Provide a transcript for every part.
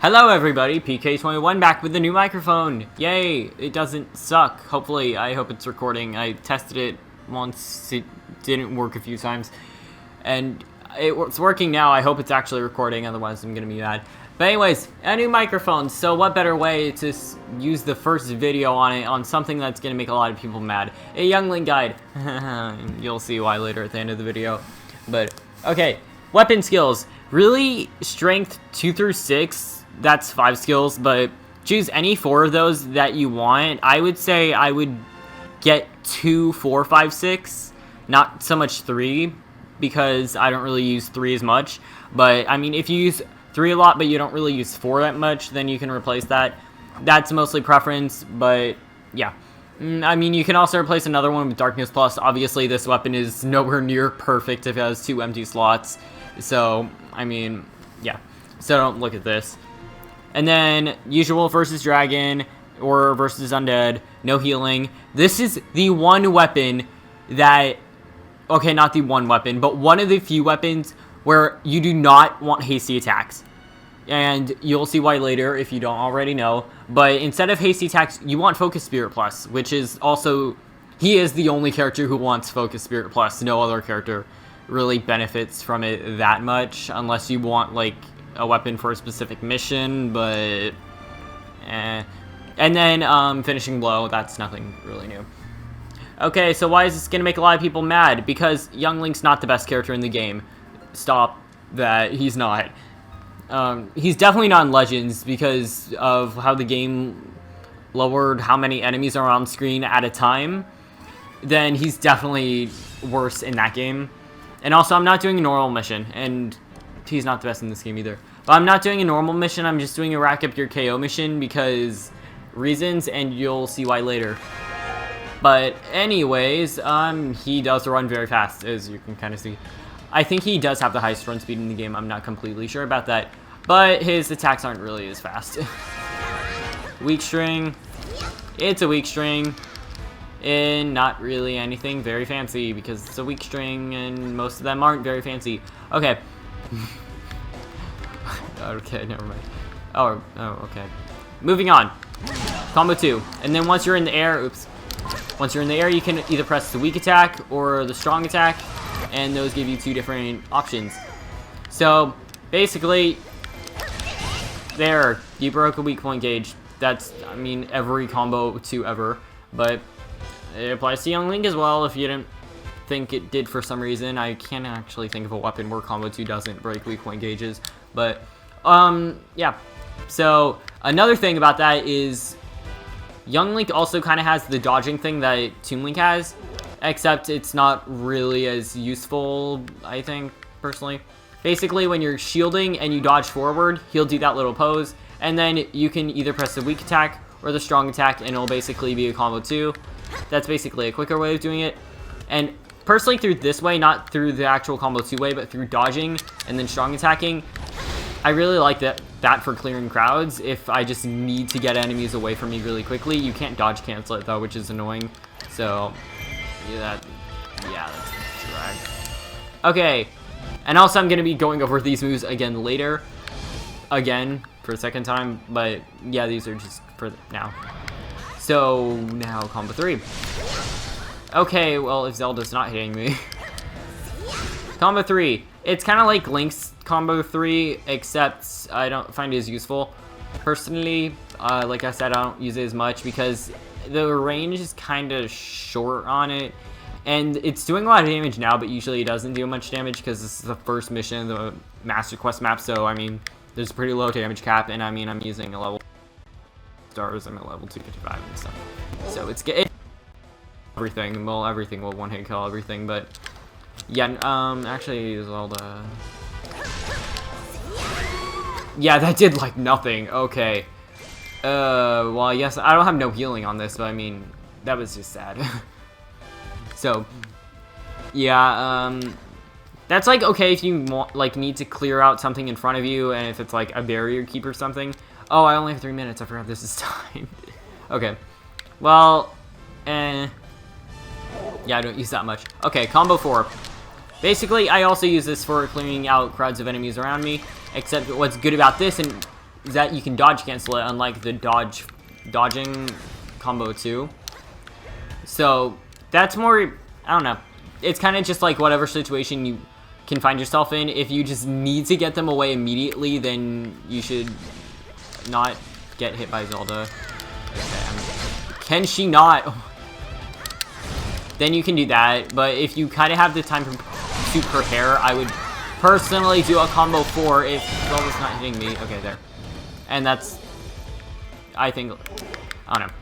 Hello everybody, PK21 back with the new microphone. Yay, it doesn't suck. Hopefully, I hope it's recording. I tested it once, it didn't work a few times. And it's working now, I hope it's actually recording, otherwise I'm gonna be mad. But anyways, a new microphone, so what better way to use the first video on it on something that's gonna make a lot of people mad. A Youngling guide. You'll see why later at the end of the video. But, okay, weapon skills. Really, strength 2 through 6. That's 5 skills, but choose any 4 of those that you want. I would say I would get 2, 4, 5, 6, not so much 3, because I don't really use 3 as much. But, I mean, if you use 3 a lot, but you don't really use 4 that much, then you can replace that. That's mostly preference, but, yeah. I mean, you can also replace another one with Darkness Plus. Obviously, this weapon is nowhere near perfect if it has 2 empty slots. So, I mean, yeah. So don't look at this. And then, usual versus dragon, or versus undead, no healing. This is the one weapon that, okay, not the one weapon, but one of the few weapons where you do not want hasty attacks. And you'll see why later if you don't already know. But instead of hasty attacks, you want Focus Spirit Plus, which is also, he is the only character who wants Focus Spirit Plus. No other character really benefits from it that much, unless you want, like, a weapon for a specific mission, but and then finishing blow, that's nothing really new. Okay, so why is this gonna make a lot of people mad? Because Youngling's not the best character in the game. Stop that, he's not. He's definitely not in Legends because of how the game lowered how many enemies are on screen at a time. Then he's definitely worse in that game. And also, I'm not doing a normal mission, and he's not the best in this game either. But I'm not doing a normal mission, I'm just doing a rack up your KO mission because reasons, and you'll see why later. But anyways, he does run very fast, as you can kind of see. I think he does have the highest run speed in the game, I'm not completely sure about that. But his attacks aren't really as fast. Weak string. It's a weak string. And not really anything very fancy, because it's a weak string, and most of them aren't very fancy. Okay. Okay, never mind. Oh, okay. Moving on. Combo 2. And then once you're in the air, oops. Once you're in the air, you can either press the weak attack or the strong attack, and those give you 2 different options. So, basically, there, you broke a weak point gauge. That's, I mean, every combo 2 ever, but it applies to Youngling as well if you didn't think it did for some reason. I can't actually think of a weapon where combo 2 doesn't break weak point gauges, but yeah. So another thing about that is Young Link also kind of has the dodging thing that Toon Link has, except it's not really as useful, I think, personally. Basically, when you're shielding and you dodge forward, he'll do that little pose, and then you can either press the weak attack or the strong attack, and it'll basically be a combo 2. That's basically a quicker way of doing it. And personally, through this way, not through the actual combo 2 way, but through dodging and then strong attacking, I really like that for clearing crowds. If I just need to get enemies away from me really quickly, you can't dodge cancel it though, which is annoying. So yeah, that's a drag. Okay, and also I'm gonna be going over these moves again later, for a second time. But yeah, these are just for now. So now combo 3. Okay, well, if Zelda's not hitting me. Combo 3. It's kind of like Link's combo 3, except I don't find it as useful. Personally, like I said, I don't use it as much because the range is kind of short on it. And it's doing a lot of damage now, but usually it doesn't do much damage because this is the first mission in the Master Quest map. So, I mean, there's a pretty low damage cap, and I mean, I'm using a level stars. I'm at level 255 and stuff. So it's everything. Well, everything will one-hit kill everything, but yeah. Actually, Zelda. Yeah, that did like nothing. Okay. Well, yes, I don't have no healing on this, but I mean, that was just sad. So, yeah. That's like okay if you want, like, need to clear out something in front of you, and if it's like a barrier keep or something. Oh, I only have 3 minutes. I forgot this is time. Okay. Well, yeah, I don't use that much. Okay, combo 4. Basically, I also use this for clearing out crowds of enemies around me, except what's good about this, and is that you can dodge cancel it, unlike the dodging combo 2. So that's more, I don't know. It's kind of just like whatever situation you can find yourself in. If you just need to get them away immediately, then you should not get hit by Zelda. Okay, can she not? Then you can do that. But if you kind of have the time to prepare, I would personally do a combo 4 if Zelda's not hitting me. Okay, there. And that's, I think, I don't know.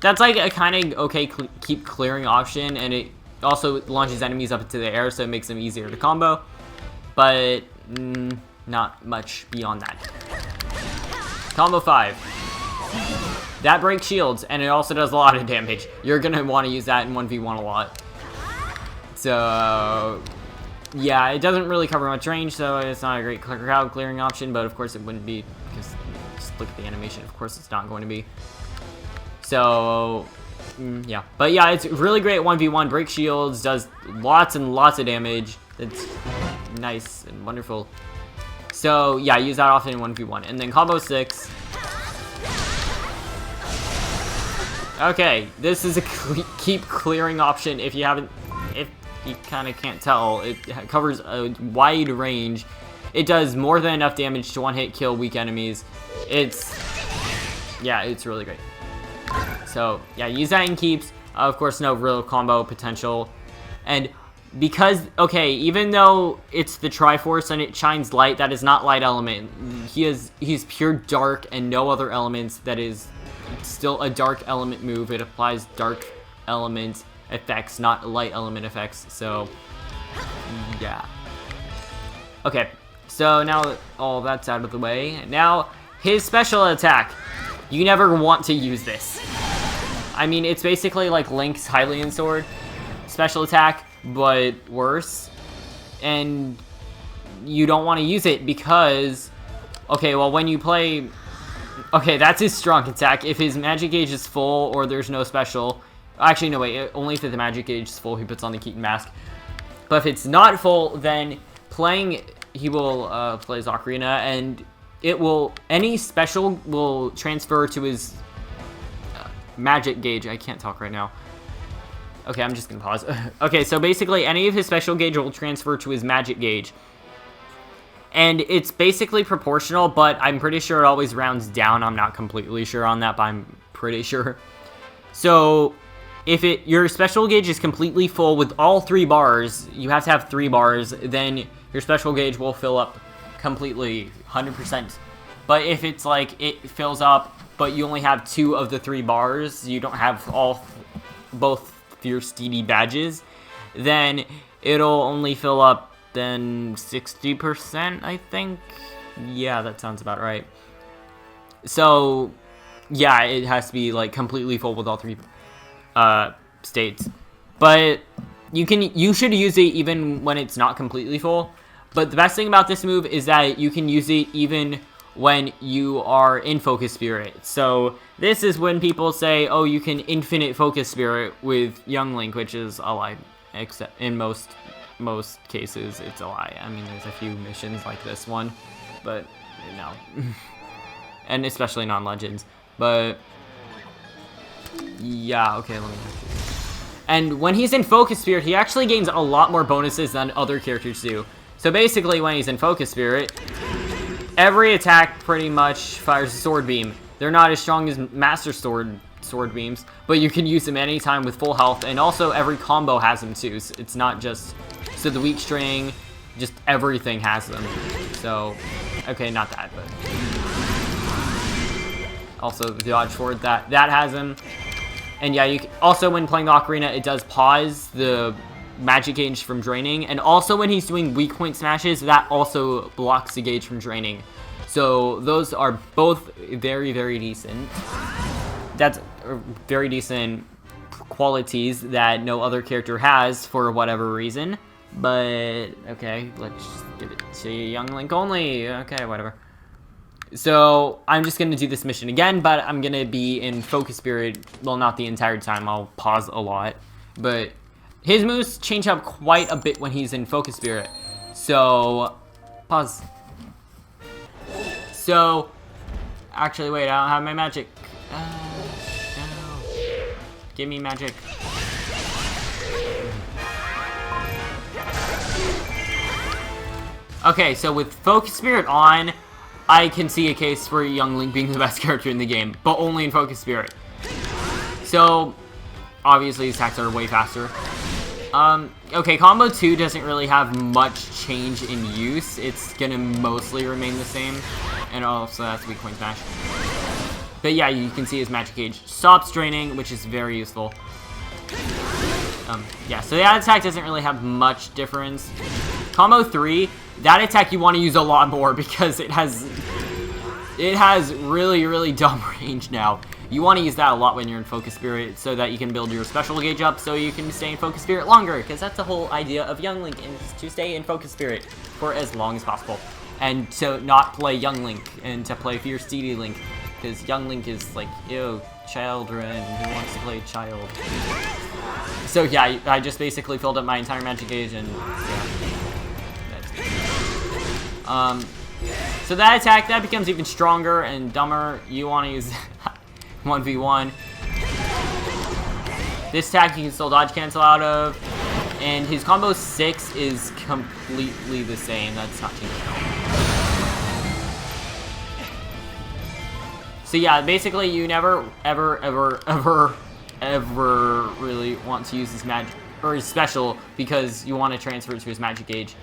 That's like a kind of okay keep clearing option, and it also launches enemies up into the air, so it makes them easier to combo. But not much beyond that. Combo 5. That breaks shields, and it also does a lot of damage. You're going to want to use that in 1v1 a lot. So, yeah, it doesn't really cover much range, so it's not a great crowd clearing option, but of course it wouldn't be, because just look at the animation, of course it's not going to be. So, yeah. But yeah, it's really great 1v1, breaks shields, does lots and lots of damage. It's nice and wonderful. So, yeah, use that often in 1v1. And then combo 6. Okay, this is a keep clearing option if you haven't, if you kind of can't tell. It covers a wide range. It does more than enough damage to one-hit kill weak enemies. Yeah, it's really great. So, yeah, use that in keeps. Of course, no real combo potential. And because, okay, even though it's the Triforce and it shines light, that is not light element. He's pure dark and no other elements. That is still a dark element move. It applies dark element effects, not light element effects. So, yeah. Okay, so now that all that's out of the way, now his special attack. You never want to use this. I mean, it's basically like Link's Hylian Sword special attack, but worse. And you don't want to use it because, okay, well, when you play, okay, that's his strong attack. If his magic gauge is full or there's no special, actually, no, wait, only if the magic gauge is full, he puts on the Keaton mask. But if it's not full, then he will play his Ocarina, and it will, any special will transfer to his magic gauge. I can't talk right now. Okay, I'm just gonna pause. Okay, so basically any of his special gauge will transfer to his magic gauge. And it's basically proportional, but I'm pretty sure it always rounds down. I'm not completely sure on that, but I'm pretty sure. So if your special gauge is completely full with all 3 bars, you have to have 3 bars, then your special gauge will fill up completely, 100%. But if it's like it fills up, but you only have 2 of the 3 bars, you don't have both your steedy badges, then it'll only fill up then 60%, I think. Yeah, that sounds about right. So, yeah, it has to be like completely full with all 3 states. But you should use it even when it's not completely full. But the best thing about this move is that you can use it even when you are in Focus Spirit. So this is when people say, oh, you can infinite Focus Spirit with Young Link, which is a lie. Except in most cases, it's a lie. I mean, there's a few missions like this one, but no. And especially non-Legends. But yeah, okay, let me... And when he's in Focus Spirit, he actually gains a lot more bonuses than other characters do. So basically, when he's in Focus Spirit, every attack pretty much fires a Sword Beam. They're not as strong as Master Sword Beams, but you can use them anytime with full health, and also every combo has them too. So it's not just, so the weak string, just everything has them. So, okay, not that, but also the dodge forward, that has them. And yeah, also when playing the Ocarina, it does pause the magic gauge from draining, and also when he's doing weak point smashes, that also blocks the gauge from draining. So those are both very, very decent. That's very decent qualities that no other character has for whatever reason. But okay, let's just give it to Young Link only. Okay, whatever. So I'm just gonna do this mission again, but I'm gonna be in Focus Spirit. Well, not the entire time. I'll pause a lot, but his moves change up quite a bit when he's in Focus Spirit. So, pause. So, Actually, wait, I don't have my magic. No. Give me magic. Okay, so with Focus Spirit on, I can see a case for Young Link being the best character in the game, but only in Focus Spirit. So, obviously, his attacks are way faster. Okay, Combo 2 doesn't really have much change in use. It's gonna mostly remain the same. And also that's weak point smash. But yeah, you can see his Magic Gauge stops draining, which is very useful. Yeah, so that attack doesn't really have much difference. Combo 3, that attack you want to use a lot more because it has really, really dumb range now. You want to use that a lot when you're in Focus Spirit so that you can build your special gauge up so you can stay in Focus Spirit longer, because that's the whole idea of Young Link, is to stay in Focus Spirit for as long as possible. And to not play Young Link, and to play Fierce DD Link, because Young Link is like, ew, children, who wants to play child? So yeah, I just basically filled up my entire Magic Gauge, and yeah. So that attack, that becomes even stronger and dumber. You want to use 1v1. This attack you can still dodge cancel out of. And his combo 6 is completely the same. That's not changing at all. So yeah, basically you never, ever really want to use his magic, or his special, because you want to transfer it to his Magic Gauge,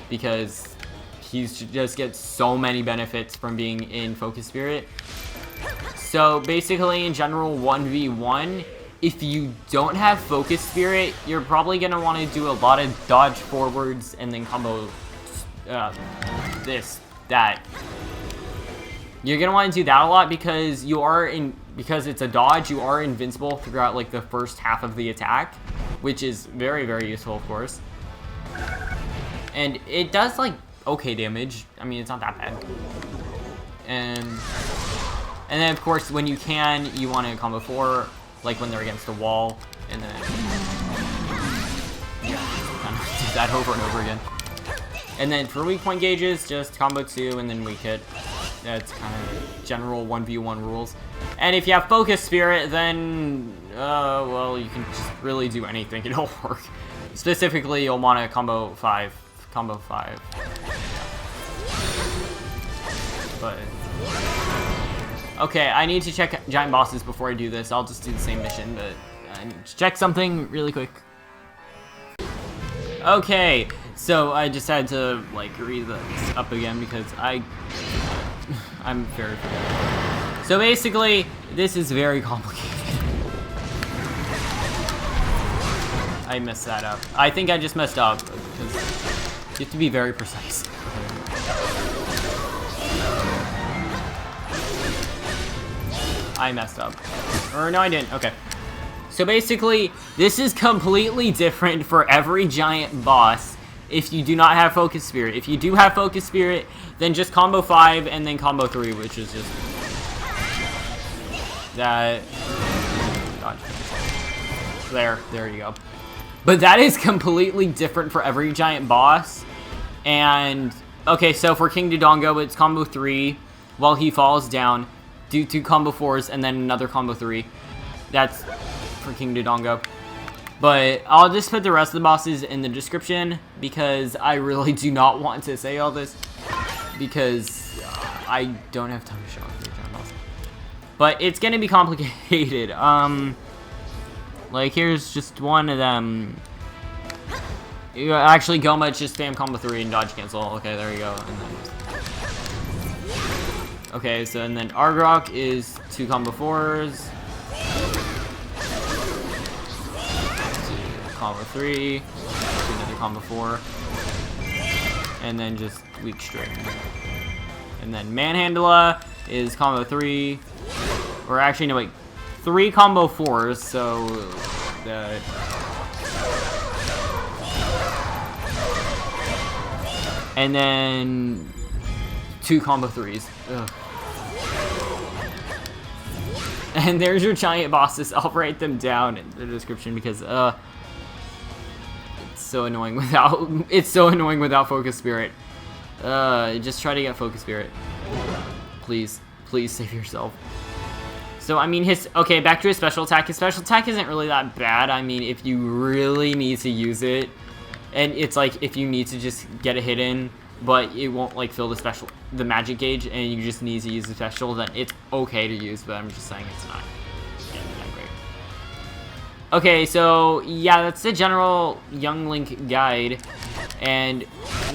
because he just gets so many benefits from being in Focus Spirit. So basically, in general, 1v1, if you don't have Focus Spirit, you're probably going to want to do a lot of dodge forwards and then combo that. You're going to want to do that a lot because because it's a dodge, you are invincible throughout like the first half of the attack, which is very, very useful, of course. And it does like okay damage. I mean, it's not that bad. And then of course when you can, you want to combo 4, like when they're against the wall, and then yeah, kind of do that over and over again. And then for weak point gauges, just combo 2 and then weak hit. That's kind of general 1v1 rules. And if you have Focus Spirit, then well, you can just really do anything. It'll work. Specifically, you'll want to combo 5. But okay, I need to check giant bosses before I do this. I'll just do the same mission, but I need to check something really quick. Okay, so I just had to like read this up again because I'm very familiar. So basically, this is very complicated. I messed that up. I think I just messed up because you have to be very precise. I messed up. Or no, I didn't. Okay. So basically, this is completely different for every giant boss if you do not have Focus Spirit. If you do have Focus Spirit, then just combo 5 and then combo 3, which is just that. There you go. But that is completely different for every giant boss. And okay, so for King Dodongo, it's combo 3 while he falls down. Do 2 combo 4s and then another combo 3. That's for King Dodongo. But I'll just put the rest of the bosses in the description because I really do not want to say all this because I don't have time to show off the giant boss. But it's gonna be complicated. Like here's just one of them. Actually, Gohma, just spam combo 3 and dodge cancel. Okay, there you go. And then okay, so and then Argorok is 2 combo 4s. Combo 3, another combo 4, and then just weak string. And then Manhandala is combo 3, or actually no wait, 3 combo 4s, so that. And then 2 combo 3s. Ugh. And there's your giant bosses. I'll write them down in the description because it's so annoying without Focus Spirit. Just try to get Focus Spirit. Please. Please save yourself. So, I mean, okay, back to his special attack. His special attack isn't really that bad. I mean, if you really need to use it, and it's like, if you need to just get a hit in, but it won't, like, fill the magic gauge, and you just need to use the special, then it's okay to use, but I'm just saying it's not that great. Okay, so, yeah, that's the general Young Link guide, and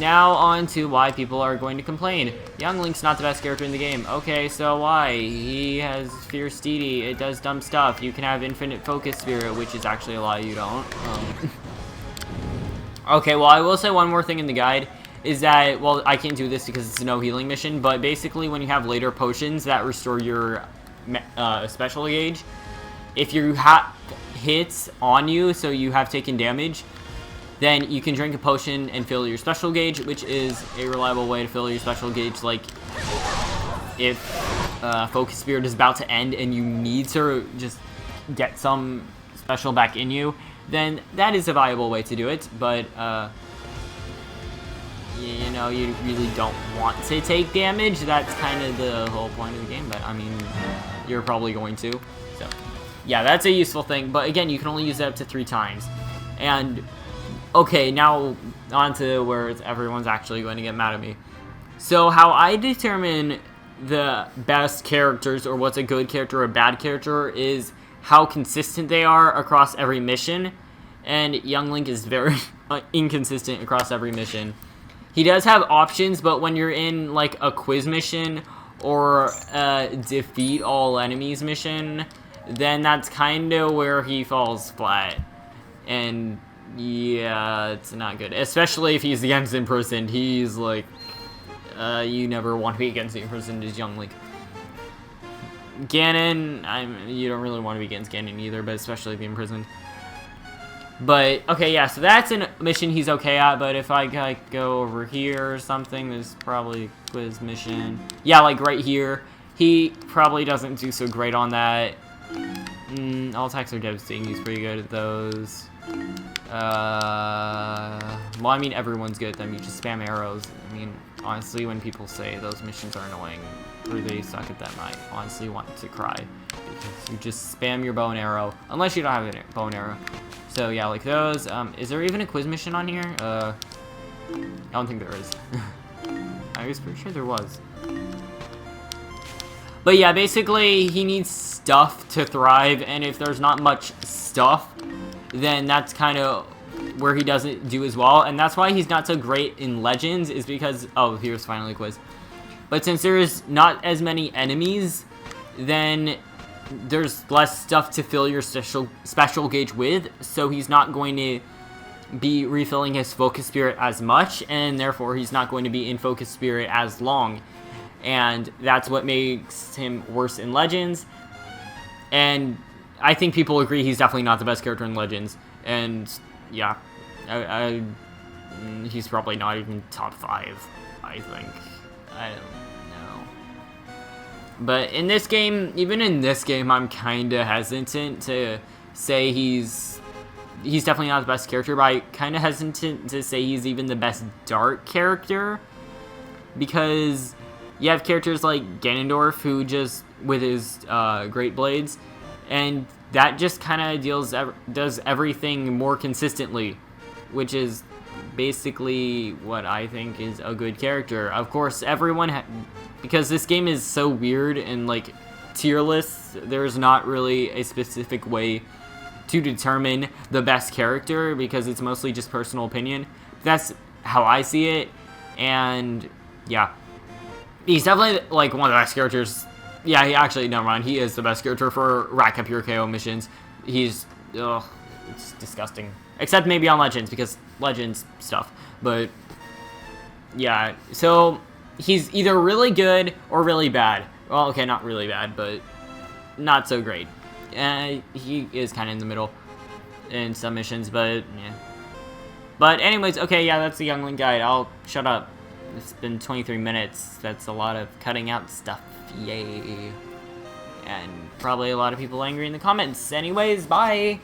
now on to why people are going to complain. Young Link's not the best character in the game. Okay, so why? He has Fierce Deity, it does dumb stuff. You can have Infinite Focus Spirit, which is actually a lie, you don't. Okay, well, I will say one more thing in the guide, is that, well, I can't do this because it's a no healing mission, but basically when you have later potions that restore your special gauge, if you have hits on you, so you have taken damage, then you can drink a potion and fill your special gauge, which is a reliable way to fill your special gauge. Like, if Focus Spirit is about to end and you need to just get some special back in you, then that is a viable way to do it, but, you know, you really don't want to take damage. That's kind of the whole point of the game, but, I mean, you're probably going to, so, yeah, that's a useful thing, but again, you can only use it up to 3 times, and, okay, now, on to where everyone's actually going to get mad at me. So, how I determine the best characters, or what's a good character or a bad character, is how consistent they are across every mission, and Young Link is very inconsistent across every mission. He does have options, but when you're in, like, a quiz mission, or a defeat all enemies mission, then that's kind of where he falls flat, and yeah, it's not good, especially if he's against imprisoned. He's like, you never want to be against the imprisoned as Young Link. Ganon, you don't really want to be against Ganon either, but especially if you're imprisoned. But, okay, yeah, so that's a mission he's okay at, but if I, like, go over here or something, there's probably a quiz mission. Yeah, like, right here. He probably doesn't do so great on that. All attacks are devastating. He's pretty good at those. Well, I mean, everyone's good at them. You just spam arrows. I mean, honestly, when people say those missions are annoying, or they suck at them, I honestly want to cry. Because you just spam your bow and arrow. Unless you don't have a bow and arrow. So, yeah, like those. Is there even a quiz mission on here? I don't think there is. I was pretty sure there was. But, yeah, basically, he needs stuff to thrive. And if there's not much stuff, then that's kind of where he doesn't do as well. And that's why he's not so great in Legends, is because... Oh, here's finally a quiz. But since there's not as many enemies, then there's less stuff to fill your special gauge with, so he's not going to be refilling his Focus Spirit as much, and therefore he's not going to be in Focus Spirit as long. And that's what makes him worse in Legends. And I think people agree he's definitely not the best character in Legends. And, yeah, he's probably not even top 5, I think. I don't know. But in this game, even in this game, I'm kind of hesitant to say he's definitely not the best character, but I'm kind of hesitant to say he's even the best dark character. Because you have characters like Ganondorf, who just, with his Great Blades, and that just kind of does everything more consistently, which is basically what I think is a good character. Of course, everyone, because this game is so weird and, like, tierless, there's not really a specific way to determine the best character, because it's mostly just personal opinion. That's how I see it, and, yeah. He's definitely, like, one of the best characters. Yeah, never mind, he is the best character for rack up your KO missions. He's, ugh, it's disgusting. Except maybe on Legends, because Legends stuff. But, yeah, so he's either really good or really bad. Well, okay, not really bad, but not so great. He is kind of in the middle in some missions, but, yeah. But anyways, okay, yeah, that's the Young Link guide. I'll shut up. It's been 23 minutes. That's a lot of cutting out stuff. Yay. And probably a lot of people angry in the comments. Anyways, bye!